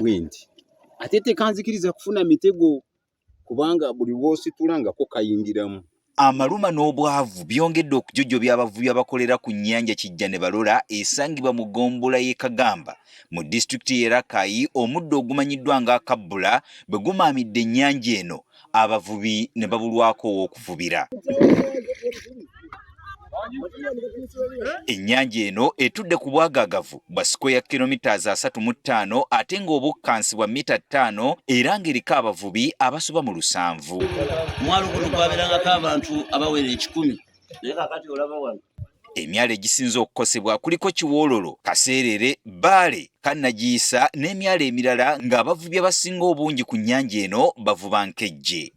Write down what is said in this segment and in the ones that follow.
bwenti ate tekanzikiriza kufuna mitego kubanga buli wositulangako kayingiramu. Amaluma n'obwavu byongedde okujojjobya abavubi abakolera ku nnyanja Kijja ne Balola esangibwa mu ggombolola y'e Kagamba mu disitulikiti y'e Rakai. Omuddo ogumanyiddwa nga akabbula bwe gumaamidde ennyanja eno, abavubi ne babulwako ow'okuvubira. Ennyanja eno etudde ku bwagaagavu bwa sikweya kilomiters 35 ate ng'obukkansi bwa mita 5 era ng'eriko abavubi abasoba mu 700. Mwalo guno gwaberangako abantu abawera 10 naye kakati olaba wano. Emyalo egisinze okukosebwa kuliko Kiwololo, Kaseerere, Baale, Kannagiisa n'emyalo emirala ng'abavubi abasinga obungi ku nnyanja eno bavuba nkejje.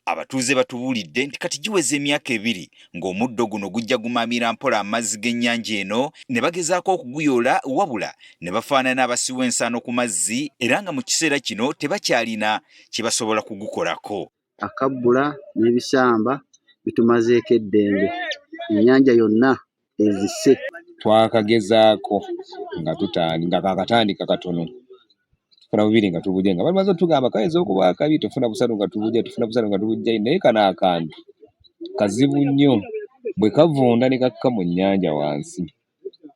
Abatuuze batubuulidde nti kati giweze emyaka 2 ng'omuddo guno gujja gumaamira mpola amazzi g'ennyanja eno ne bagezaako okuguyoola wabula ne bafaanana abasiwa ensaano ku mazzi era nga mu kiseera kino tebakyalina kye basobola kugukolako. Akabbula n'ebisamba bitumazeeko eddembe, ennyanja yonna ezise. Twakagezaako nga kakatandika katono tufuna bubiri nga tubujja nga bamaze otugamba kayinza okuba akabi, tufuna busatu nga tubujja, naye kano akantu kazibu nnyo. Bwe kavunda ne kakka mu nnyanja wansi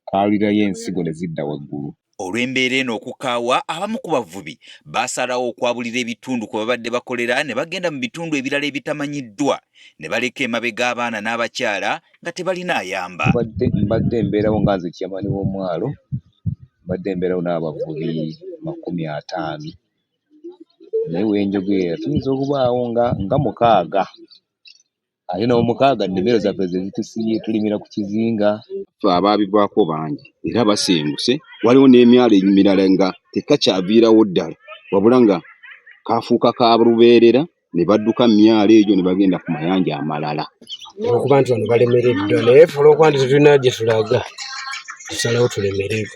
kaalulirayo ensigo ne zidda waggulu. Olw'embeera eno okukaawa, abamu ku bavubi baasalawo okwabulira ebitundu kwe babadde bakolera ne bagenda mu bitundu ebirala ebitamanyiddwa ne baleka emabega abaana n'abakyala nga tebalina ayamba. Mbadde mbeerawo nga nze kyamani w'omwalo, mbadde mbeerawo n'abavubi 50, naye wenjogeera tuyinza okubaawo nga 6. Ate nabo 6 nnimiro zaffe ze zitusibye tulimira ku kizinga. Abaabigwako bangi era basenguse. Waliwo n'emyalo emirala nga tekakyaviirawo ddala wabula nga kafuuka ka lubeerera ne badduka mu myalo egyo ne bagenda ku mayanja amalala. Okuba nti bano balemereddwa naye ffe olw'okuba nti tetulina gye tulaga tusalawo tulemererwe.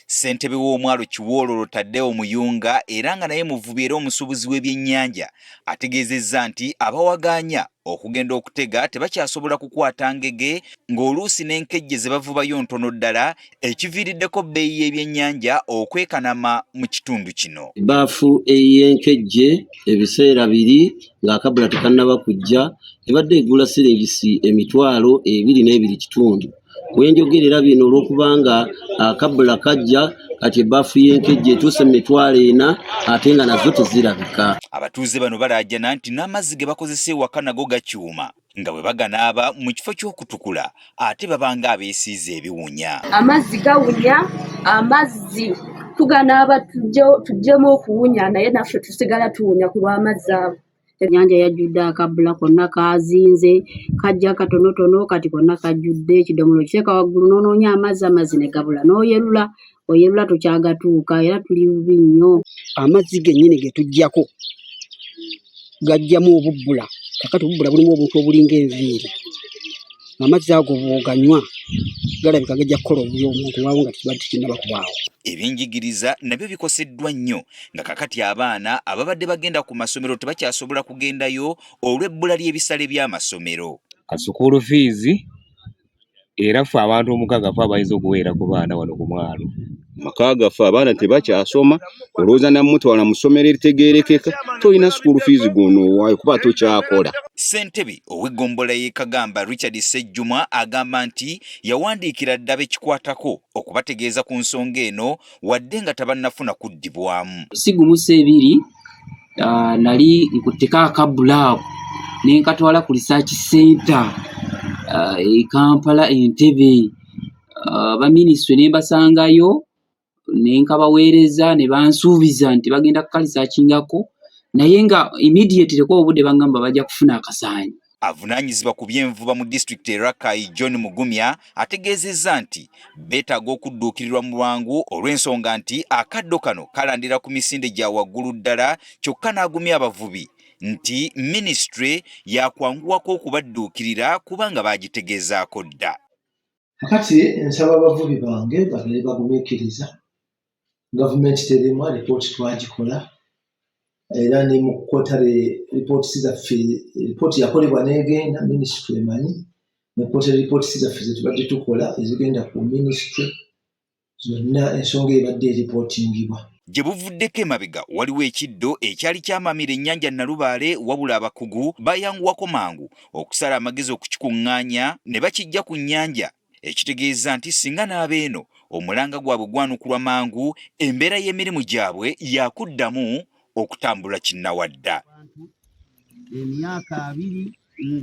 Ssentebe w'omwalo Kiwololo Taddewo Muyunga era nga naye muvubi era omusuubuzi w'ebyennyanja ategeezezza nti abawagaanya okugenda okutega tebakyasobola kukwata ngege ng'oluusi n'enkejje ze bavubayo ntono ddala ekiviiriddeko bbeeyi y'ebyennyanja okwekanama mu kitundu kino. Baafu ey'enkejje ebiseera 2 ng'akabbula tekannaba kujja ebadde egula siringisi emitwalo 22.5. Wenjogerera bino olw'okubanga akabbula kajja kati ebbafu y'enkejje etuuse mu mitwalo 4 ate nga nazo tezirabika. Abatuuze bano balaajana nti n'amazzi ge bakozesa ewaka nago gakyuma nga bwe baganaaba mu kifo ky'okutukula ate babanga abeesiiza ebiwunya. Amazzi gawunya, amazzi tuganaaba tujjemu okuwunya naye naffe tusigala tuwunya ku lw'amazzi ago. Ennyanja yajjudde akabbula konna kazinze kajja katonotono kati konna kajjudde ekidomolo kiteeka waggulu n'onoonya amazzi ne gabula oyerula tokyagatuuka era tuli bubi nnyo. Amazzi gennyini ge tujjako gajjamu obubbula, kakati obubbula bulimu obuntu obulinga enviiri. Amazzi ago bw'oganywa galabika gajja kukola obubi omuntu waawo nga tekibadde tekinnaba kubaawo. Ebyenjigiriza nabyo bikoseddwa nnyo nga kakati abaana ababadde bagenda ku masomero tebakyasobola kugendayo olw'ebbula ly'ebisale by'amasomero. Kasukulu fiizi era ffe abantu 6 ffe abayinza okuweera ku baana wano ku mwalo. Maka gaffe abaana tebakyasoma, olowooza nammutwala mu ssomero eritegeerekeka tolina school fees gono owaayo kuba tokyakola. Ssentebe ow'eggombolola y'e Kagamba Richard Ssejjuma agamba nti yawandiikira ddaba ekikwatako okubategeeza ku nsonga eno wadde nga tabannafuna kuddibwamu. Sigumusa 2 nali nkutteka akabbula ako ne nkatwala ku research center e Kampala Entebbe. Baminisitule ne mbasangayo ne nkabaweereza ne bansuubiza nti bagenda kukalisakingako naye nga immediately ko obudde bangamba bajja kufuna akasaanyi. Avunaanyizibwa ku byenvuba mu disitulikiti Rakai John Mugumya ategeezezza nti beetaaga okudduukirirwa mu lwangu olw'ensonga nti akaddo kano kalandira ku misinde gya waggulu ddala kyokka n'agumya abavubi nti minisitule yakwanguwako okubadduukirira kubanga baagitegeezaako dda. Kakati nsaba abavubi bange bagere bagumiikiriza. Gavumenti terimu alipooti twagikola era ne mu kotale ripooti zaffe ripooti yakolebwa n'egenda minisitule emanyi ne kotale ripooti zaffe ze tubadde tukola ezigenda ku minisitule zonna ensonga ebadde eripootingibwa. gye buvuddeko emabega waliwo ekiddo ekyali kyamamira ennyanja Nalubaale wabula abakugu bayanguwako mangu okusala amagezi okukikuŋŋaanya ne bakijja ku nnyanja, ekitegeeza nti singa n'abeeno omulanga gwabwe gwanukulwa mangu embeera y'emirimu gyabwe yakuddamu okutambula kinnawadda. emyaka 2